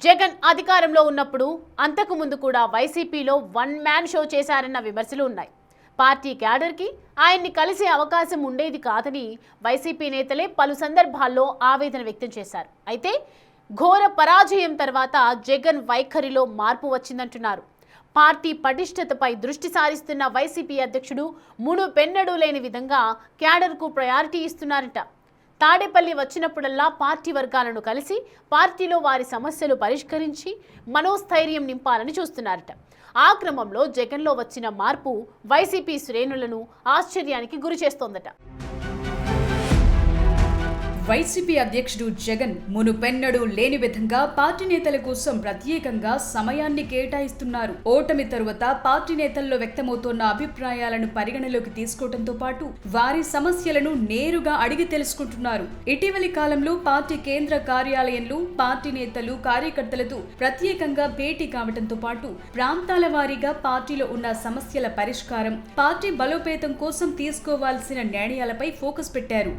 జగన్ అధికారంలో ఉన్నప్పుడు అంతకు ముందు కూడా వైసీపీలో వన్ మ్యాన్ షో చేశారన్న విమర్శలు ఉన్నాయి. పార్టీ క్యాడర్కి ఆయన్ని కలిసే అవకాశం ఉండేది కాదని వైసీపీ నేతలే పలు సందర్భాల్లో ఆవేదన వ్యక్తం చేశారు. అయితే ఘోర పరాజయం తర్వాత జగన్ వైఖరిలో మార్పు వచ్చిందంటున్నారు. పార్టీ పటిష్టతపై దృష్టి సారిస్తున్న వైసీపీ అధ్యక్షుడు మునుపెన్నడూ లేని విధంగా క్యాడర్కు ప్రయారిటీ ఇస్తున్నారట. తాడేపల్లి వచ్చినప్పుడల్లా పార్టీ వర్గాలను కలిసి పార్టీలో వారి సమస్యలు పరిష్కరించి మనోస్థైర్యం నింపాలని చూస్తున్నారట. ఆ క్రమంలో జగన్లో వచ్చిన మార్పు వైసీపీ శ్రేణులను ఆశ్చర్యానికి గురి చేస్తోందట. వైసీపీ అధ్యక్షుడు జగన్ మునుపెన్నడూ లేని విధంగా పార్టీ నేతల కోసం ప్రత్యేకంగా సమయాన్ని కేటాయిస్తున్నారు. ఓటమి తరువాత పార్టీ నేతల్లో వ్యక్తమవుతున్న అభిప్రాయాలను పరిగణలోకి తీసుకోవడంతో పాటు వారి సమస్యలను నేరుగా అడిగి తెలుసుకుంటున్నారు. ఇటీవలి కాలంలో పార్టీ కేంద్ర కార్యాలయంలో పార్టీ నేతలు కార్యకర్తలతో ప్రత్యేకంగా భేటీ కావడంతో పాటు ప్రాంతాల వారీగా పార్టీలో ఉన్న సమస్యల పరిష్కారం, పార్టీ బలోపేతం కోసం తీసుకోవాల్సిన నిర్ణయాలపై ఫోకస్ పెట్టారు.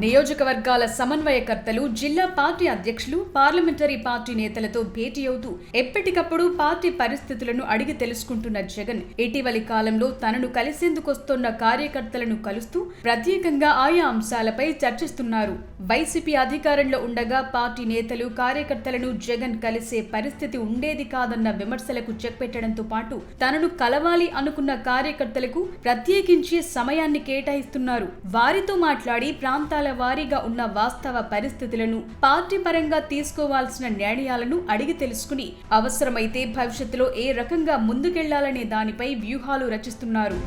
నియోజకవర్గాల సమన్వయకర్తలు, జిల్లా పార్టీ అధ్యక్షులు, పార్లమెంటరీ పార్టీ నేతలతో భేటీ అవుతూ ఎప్పటికప్పుడు పార్టీ పరిస్థితులను అడిగి తెలుసుకుంటున్న జగన్ ఇటీవలి కాలంలో తనను కలిసేందుకొస్తున్న కార్యకర్తలను కలుస్తూ ప్రత్యేకంగా ఆయా అంశాలపై చర్చిస్తున్నారు. వైసీపీ అధికారంలో ఉండగా పార్టీ నేతలు, కార్యకర్తలను జగన్ కలిసే పరిస్థితి ఉండేది కాదన్న విమర్శలకు చెక్ పెట్టడంతో పాటు తనను కలవాలి అనుకున్న కార్యకర్తలకు ప్రత్యేకించి సమయాన్ని కేటాయిస్తున్నారు. వారితో మాట్లాడి ప్రాంతాల వారీగా ఉన్న వాస్తవ పరిస్థితులను, పార్టీ పరంగా తీసుకోవాల్సిన నిర్ణయాలను అడిగి తెలుసుకుని అవసరమైతే భవిష్యత్తులో ఏ రకంగా ముందుకెళ్లాలనే దానిపై వ్యూహాలు రచిస్తున్నారు.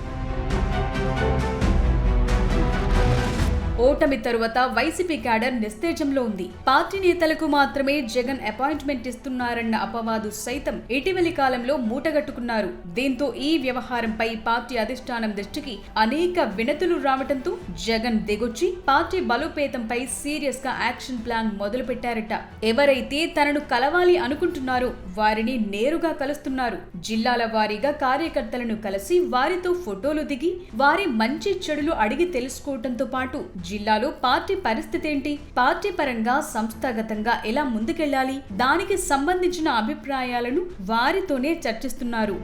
ఓటమి తరువాత వైసీపీ క్యాడర్ నిస్తేజంలో ఉంది. పార్టీ నేతలకు మాత్రమే జగన్ అపాయింట్మెంట్ ఇస్తున్నారన్న అపవాదు సైతం ఇటీవలి కాలంలో మూటగట్టుకున్నారు. దీంతో ఈ వ్యవహారంపై పార్టీ అధిష్టానం దృష్టికి అనేక వినతులు రావడంతో జగన్ దిగొచ్చి పార్టీ బలోపేతంపై సీరియస్ గా యాక్షన్ ప్లాన్ మొదలు పెట్టారట. ఎవరైతే తనను కలవాలి అనుకుంటున్నారో వారిని నేరుగా కలుస్తున్నారు. జిల్లాల వారీగా కార్యకర్తలను కలిసి వారితో ఫోటోలు దిగి వారి మంచి చెడులు అడిగి తెలుసుకోవడంతో పాటు జిల్లాలో పార్టీ పరిస్థితి ఏంటి, పార్టీ పరంగా సంస్థాగతంగా ఎలా ముందుకెళ్లాలి, దానికి సంబంధించిన అభిప్రాయాలను వారితోనే చర్చిస్తున్నారు.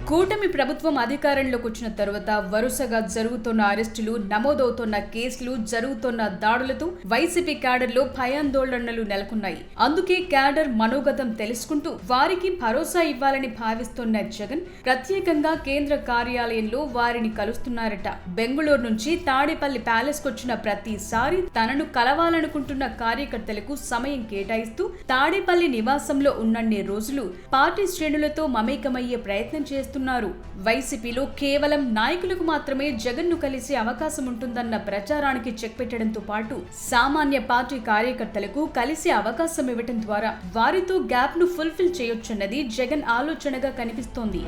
కూటమి ప్రభుత్వం అధికారంలోకి వచ్చిన తరువాత వరుసగా జరుగుతున్న అరెస్టులు, నమోదవుతున్న కేసులు, జరుగుతున్న దాడులతో వైసీపీ క్యాడర్లో భయాందోళనలు నెలకొన్నాయి. అందుకే క్యాడర్ మనోగతం తెలుసుకుంటూ వారికి భరోసా ఇవ్వాలని భావిస్తున్న జగన్ ప్రత్యేకంగా కేంద్ర కార్యాలయంలో వారిని కలుస్తున్నారట. బెంగళూరు నుంచి తాడేపల్లి ప్యాలెస్ కొచ్చిన ప్రతిసారి తనను కలవాలనుకుంటున్న కార్యకర్తలకు సమయం కేటాయిస్తూ తాడేపల్లి నివాసంలో ఉన్నన్ని రోజులు పార్టీ శ్రేణులతో మమేకమయ్యే ప్రయత్నం చేస్తున్నారు. వైసీపీలో కేవలం నాయకులకు మాత్రమే జగన్ ను కలిసే అవకాశం ఉంటుందన్న ప్రచారానికి చెక్ పెట్టడంతో పాటు సామాన్య పార్టీ కార్యకర్తలకు కలిసే అవకాశం ఇవ్వడం ద్వారా వారితో గ్యాప్ ను ఫుల్ఫిల్ చేయొచ్చన్నది జగన్ ఆలోచనగా కనిపిస్తోంది.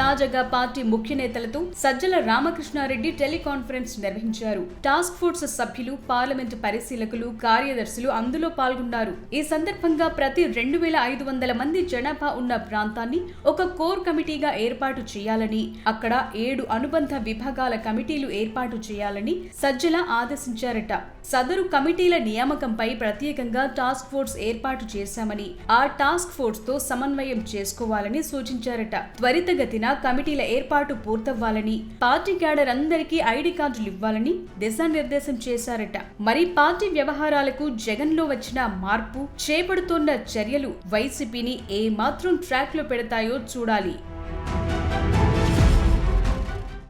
తాజాగా పార్టీ ముఖ్య నేతలతో సజ్జల రామకృష్ణారెడ్డి టెలికాన్ఫరెన్స్ నిర్వహించారు. టాస్క్ ఫోర్స్ సభ్యులు, పార్లమెంటు పరిశీలకులు, కార్యదర్శులు అందులో పాల్గొన్నారు. ఈ సందర్భంగా ప్రతి 2500 మంది జనాభా ఉన్న ప్రాంతాన్ని ఒక కోర్ కమిటీగా ఏర్పాటు చేయాలని, అక్కడ 7 అనుబంధ విభాగాల కమిటీలు ఏర్పాటు చేయాలని సజ్జల ఆదేశించారట. సదరు కమిటీల నియామకంపై ప్రత్యేకంగా టాస్క్ ఫోర్స్ ఏర్పాటు చేశామని, ఆ టాస్క్ ఫోర్స్ తో సమన్వయం చేసుకోవాలని సూచించారట. త్వరితగతిన కమిటీల ఏర్పాటు పూర్తవ్వాలని, పార్టీ క్యాడర్ అందరికీ ఐడి కార్డులు ఇవ్వాలని దిశానిర్దేశం చేశారట. మరి పార్టీ వ్యవహారాలకు జగన్ లో వచ్చిన మార్పు, చేపడుతున్న చర్యలు వైసీపీని ఏ మాత్రం ట్రాక్ లో పెడతాయో చూడాలి.